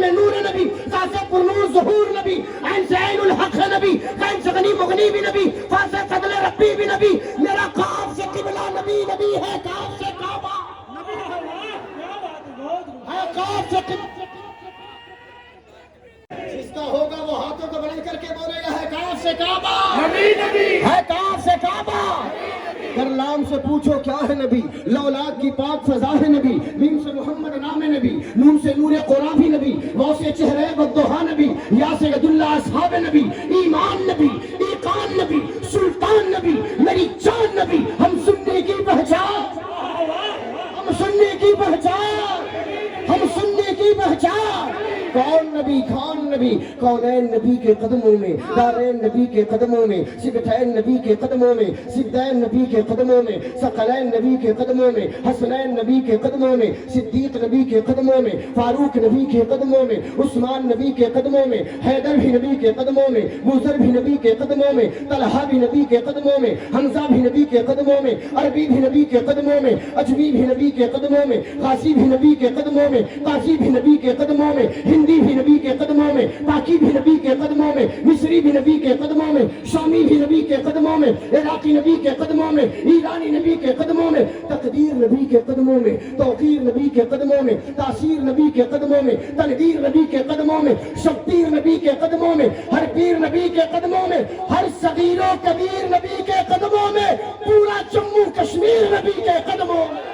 میں نور نبی، سا سے پر نور ظہور نبی، عین سے عین الحق نبی، عین سے غنی مغنی بھی نبی، فا سے فضل ربی بھی نبی، میرا کاف سے قبلہ نبی نبی ہے، کاف سے کعبہ ہے، کاف سے جس کا ہوگا وہ ہاتھوں کو بلند کر کے بولے گا ہے کاف سے کعبہ نبی نبی ہے، کاف سے کعبہ۔ کر لام سے پوچھو کیا ہے نبی، لولاد کی پاک فضا ہے نبی، میم سے محمد نام نبی، نون سے نور قرآن بھی نبی، وہ سے چہرے بدوہا نبی، یا سے عبد اللہ اصحاب نبی، ایمان نبی، ایقان نبی، سلطان نبی، میری جان نبی، ہم سننے کی پہچان، ہم سننے کی پہچان، ہم سننے کی پہچان۔ کون نبی، کون نبی، کونین نبی کے قدموں میں، دارین نبی کے قدموں میں، سبتین نبی کے قدموں میں، سدین نبی کے قدموں میں، ثقلین نبی کے قدموں میں، حسنین نبی کے قدموں میں، صدیق نبی کے قدموں میں، فاروق نبی کے قدموں میں، عثمان نبی کے قدموں میں، حیدر بھی نبی کے قدموں میں، موسر بھی نبی کے قدموں میں، طلحہ بھی نبی کے قدموں میں، حمزہ بھی نبی کے قدموں میں، عربی بھی نبی کے قدموں میں، اجمی بھی نبی کے قدموں میں، غازی بھی نبی کے قدموں میں، قاضی بھی نبی کے قدموں میں، ہندی بھی نبی کے قدموں میں، پاکی بھی نبی کے قدموں میں، مصری بھی نبی کے قدموں میں، شامی بھی نبی کے قدموں میں، عراقی نبی کے قدموں میں، ایرانی نبی کے قدموں میں، تقدیر نبی کے قدموں میں، توقیر نبی کے قدموں میں، تاثیر نبی کے قدموں میں، تنویر نبی کے قدموں میں، شبیر نبی کے قدموں میں، ہر پیر نبی کے قدموں میں، ہر صغیر و کبیر نبی کے قدموں میں، پورا جموں کشمیر نبی کے قدموں میں۔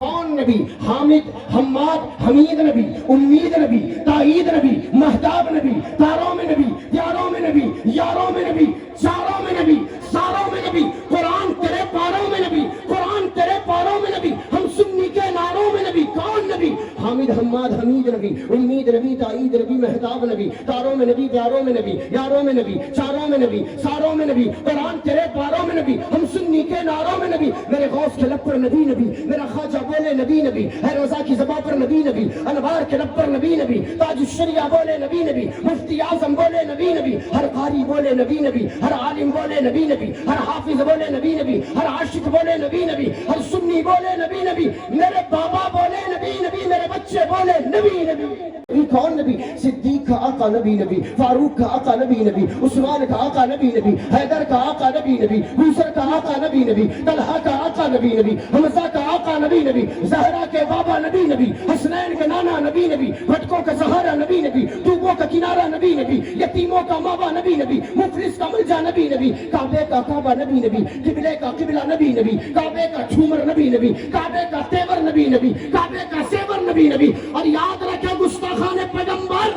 کون نبی، حامد، حماد، حمید نبی، امید نبی، تائید نبی، مہتاب نبی، تاروں میں نبی، یاروں میں نبی، یاروں میں نبی، چاروں میں نبی، ساروں میں نبی، قرآن تیرے پاروں میں نبی، قرآن تیرے پاروں میں نبی، ہم سنی کے ناروں میں نبی۔ کون نبی، حامد، حماد، حمید نبی، امید نبی، تائید نبی، مہتاب نبی، تاروں میں نبی، پیاروں میں نبی، یاروں میں نبی، چاروں میں نبی، ساروں میں نبی، قرآن تیرے پاروں میں نبی، ہم سنی کے ناروں میں نبی، میرے غوث کے لب پر نبی نبی، میرا خواجہ بولے نبی نبی، ہے روزہ کی زباں پر نبی نبی، انوار کے لب پر نبی نبی، تاج الشریعہ بولے نبی نبی، مفتی اعظم بولے نبی نبی، ہر قاری بولے نبی نبی، ہر عالم بولے نبی نبی، ہر حافظ بولے نبی نبی، ہر عاشق بولے نبی نبی، ہر سنی بولے نبی نبی، میرے بابا بولے نبی نبی، میرے بچے بولے نبی نبی۔ کون نبی، صدیق کا آقا نبی نبی، فاروق کا آقا نبی نبی، عثمان کا آقا نبی نبی، حیدر کا آقا نبی نبی، موسر کا آقا نبی نبی، طلحہ کا آقا نبی نبی، حمزہ کا آقا نبی نبی، زہرا کے بابا نبی نبی، حسنین کا نانا نبی نبی، بھٹکوں کا سہارا نبی نبی، ڈوبوں کا کنارہ نبی نبی، یتیموں کا ماوا نبی نبی، مفلس کا ملجا نبی نبی، کعبے کا کعبہ نبی نبی، قبلے کا قبلہ نبی نبی، کعبے کا جھومر نبی نبی، کعبے کا تیور نبی نبی، کعبے کا سیور نبی نبی۔ اور یاد رکھے گستاخان پیغمبر،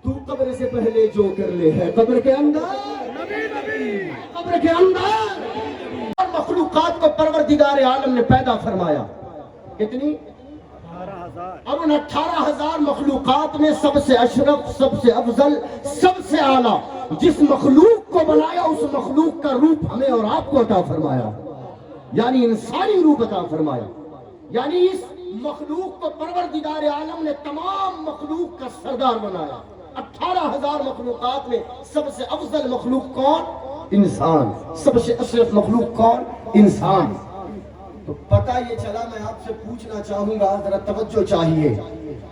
تو قبر سے پہلے جو کر لے ہے قبر کے اندر نبی نبی، قبر کے اندر۔ اور مخلوقات کو پروردگار عالم نے پیدا فرمایا کتنی؟ اور ان 18,000 مخلوقات میں سب سے اشرف، سب سے افضل، سب سے اعلیٰ جس مخلوق کو بنایا اس مخلوق کا روپ ہمیں اور آپ کو عطا فرمایا، یعنی انسانی روپ عطا فرمایا۔ یعنی اس مخلوق کو پروردگار عالم نے تمام مخلوق کا سردار بنایا۔ 18,000 مخلوقات میں سب سے افضل مخلوق کون؟ انسان۔ سب سے اشرف مخلوق کون؟ انسان۔ تو پتہ یہ چلا، میں آپ سے پوچھنا چاہوں گا، ذرا توجہ چاہیے،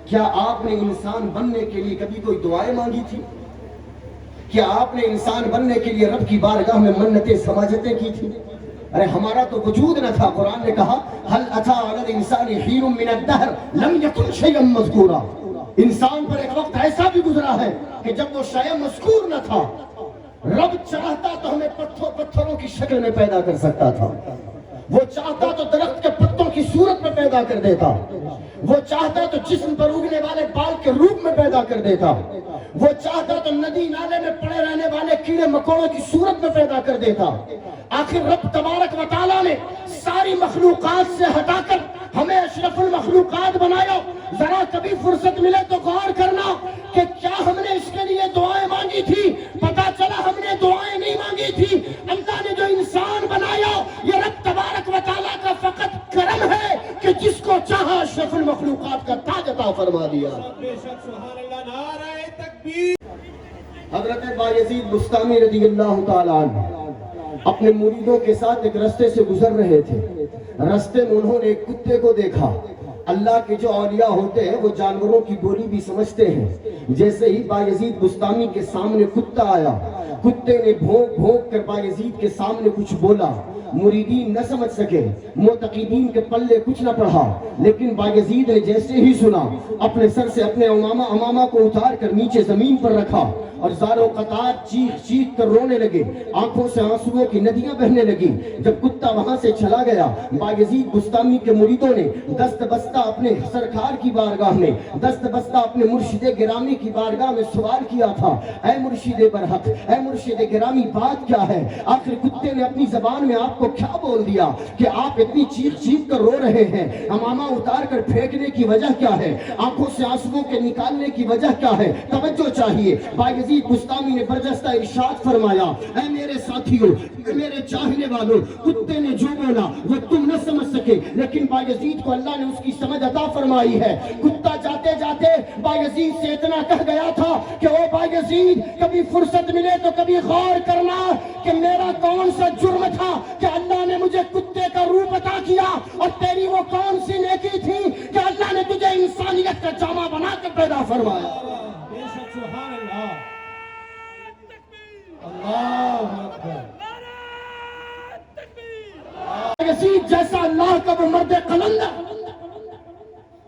کیا آپ نے انسان بننے کے لیے کبھی کوئی دعائیں مانگی تھی؟ کیا آپ نے انسان بننے کے لیے رب کی بارگاہ میں منتیں سماجتیں کی تھی؟ ارے ہمارا تو وجود نہ تھا۔ قرآن نے کہا هل اتى على الانسان حين من الدهر لم يكن شيئا مذكورا۔ انسان پر ایک وقت ایسا بھی گزرا ہے کہ جب وہ شیء مذکور نہ تھا۔ رب چاہتا تو ہمیں پتھروں کی شکل میں پیدا کر سکتا تھا، وہ چاہتا تو درخت کے پتوں کی صورت میں پیدا کر دیتا، وہ چاہتا تو جسم پر اگنے والے بال کے روپ میں پیدا کر دیتا، وہ چاہتا تو ندی نالے میں پڑے رہنے والے کیڑے مکوڑوں کی صورت میں پیدا کر دیتا۔ آخر رب تبارک و تعالیٰ نے ساری مخلوقات سے ہٹا کر ہمیں اشرف المخلوقات بنایا۔ ذرا کبھی فرصت ملے تو غور کرنا کہ کیا ہم نے اس کے لیے دعائیں مانگی تھی؟ پتا چلا ہم نے دعائیں نہیں مانگی تھی۔ اللہ نے جو انسان بنایا یہ رب تبارک و تعالیٰ کا فقط کرم ہے کہ جس کو چاہا اشرف المخلوقات کا تاج عطا فرما دیا۔ حضرت بایزید بستامی رضی اللہ تعالیٰ عنہ اپنے مریدوں کے ساتھ ایک رستے سے گزر رہے تھے۔ رستے میں انہوں نے ایک کتے کو دیکھا، اللہ کے جو اولیاء ہوتے ہیں وہ جانوروں کی بولی بھی سمجھتے ہیں. جیسے ہی بایزید بستامی کے سامنے کتا آیا, کتے نے بھونک بھونک کر بایزید کے سامنے کچھ بولا. مریدین نہ سمجھ سکے, معتقدین کے پلے کچھ نہ پڑھا, لیکن بایزید نے جیسے ہی سنا اپنے سر سے اپنے امامہ کو اتار کر نیچے زمین پر رکھا اور زاروں قطار چیخ چیخ کر رونے لگے, آنکھوں سے آنسوؤں کی ندیاں بہنے لگی. جب کتا وہاں سے چلا گیا, بایزید بستامی کے مریدوں نے دست بستہ اپنے سرکار کی بارگاہ میں, دست بستہ اپنے مرشد گرامی کی بارگاہ میں سوال کیا تھا, اے مرشد برحق, اے مرشد گرامی, بات کیا ہے؟ آخر کتے نے اپنی زبان میں آپ کو کیا بول دیا کہ آپ اتنی چیخ چیخ کر رو رہے ہیں؟ امامہ اتار کر پھینکنے کی وجہ کیا ہے؟ آنکھوں سے آنسوؤں کے نکالنے کی وجہ کیا ہے؟ توجہ چاہیے. بایزید بستامی نے برجستہ ارشاد فرمایا, اے میرے ساتھیوں, اے میرے چاہنے والوں, کتے نے جو بولا وہ تم نہ سمجھ سکے, لیکن بایزید کو اللہ نے اس کی سمجھ عطا فرمائی ہے. کتا جاتے جاتے بایزید سے اتنا کہہ گیا تھا کہ او بایزید, کبھی فرصت ملے تو کبھی غور کرنا کہ میرا کون سا جرم تھا کہ اللہ نے مجھے کتے کا روپ عطا کیا, اور تیری وہ کون سی نیکی تھی کہ اللہ نے تجھے انسانیت کا جامہ بنا کر پیدا فرمایا. سبحان اللہ, اللہ اکبر. یزید جیسا اللہ کا وہ مرد قلندر,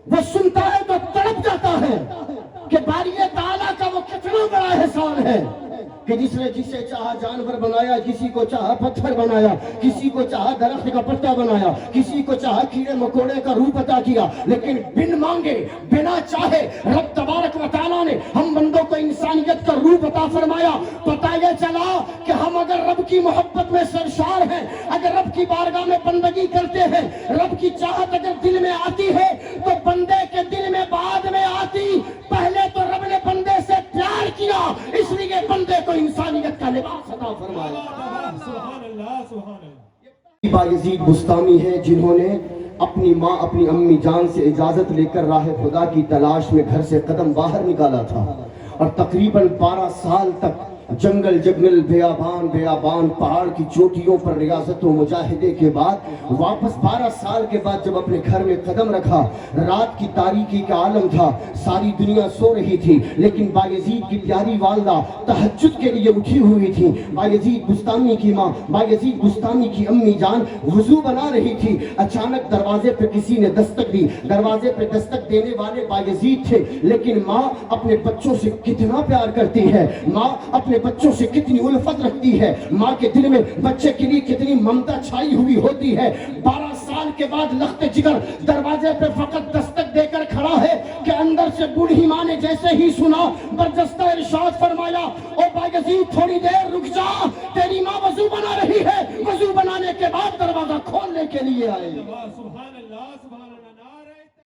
وہ سنتا ہے تو تڑپ جاتا ہے کہ باری تعالیٰ کا وہ کتنا بڑا احسان ہے کہ جس نے جسے چاہا جانور بنایا, کسی کو چاہا پتھر بنایا, کسی کو چاہا درخت کا پتا بنایا, کسی کو چاہا کیڑے مکوڑے کا روپ عطا کیا, لیکن بن مانگے بنا چاہے رب تبارک و تعالیٰ نے ہم بندوں کو انسانیت کا روپ عطا فرمایا. پتہ یہ چلا کہ ہم اگر رب کی محبت میں سرشار ہیں, اگر رب کی بارگاہ میں بندگی کرتے ہیں, رب کی چاہت اگر دل میں آتی ہے تو بندے کے دل میں بعد میں آتی. پہلے تو رب نے بندے سے پیار کیا, اس لیے بندے کو انسانیت کا لباس عطا فرمایا. سبحان اللہ, سبحان اللہ. بایزید بستامی ہے جنہوں نے اپنی ماں اپنی امی جان سے اجازت لے کر راہ خدا کی تلاش میں گھر سے قدم باہر نکالا تھا, اور تقریباً 12 سال تک جنگل جنگل, بیابان بیابان, پہاڑ کی چوٹیوں پر ریاضت و مجاہدے کے بعد واپس 12 سال کے بعد جب اپنے گھر میں قدم رکھا, رات کی تاریکی کا عالم تھا, ساری دنیا سو رہی تھی, لیکن بایزید کی پیاری والدہ تہجد کے لیے اٹھی ہوئی تھی. بایزید بستامی کی ماں, بایزید بستامی کی امی جان وضو بنا رہی تھی. اچانک دروازے پہ کسی نے دستک دی. دروازے پہ دستک دینے والے بایزید تھے, لیکن ماں اپنے بچوں سے کتنا پیار کرتی ہے, ماں اپنے بچوں سے کتنی الفت رکھتی ہے, ماں کے دل میں بچے کے لیے کتنی ممتا چھائی ہوئی ہوتی ہے. 12 سال کے بعد لخت جگر دروازے پہ فقط دستک دے کر کھڑا ہے کہ اندر سے بوڑھی ماں نے جیسے ہی سنا برجستہ ارشاد فرمایا, او بایزید تھوڑی دیر رک جا, تیری ماں وضو بنا رہی ہے. وضو بنانے کے بعد دروازہ کھولنے کے لیے آئے. سبحان اللہ, سبحان اللہ.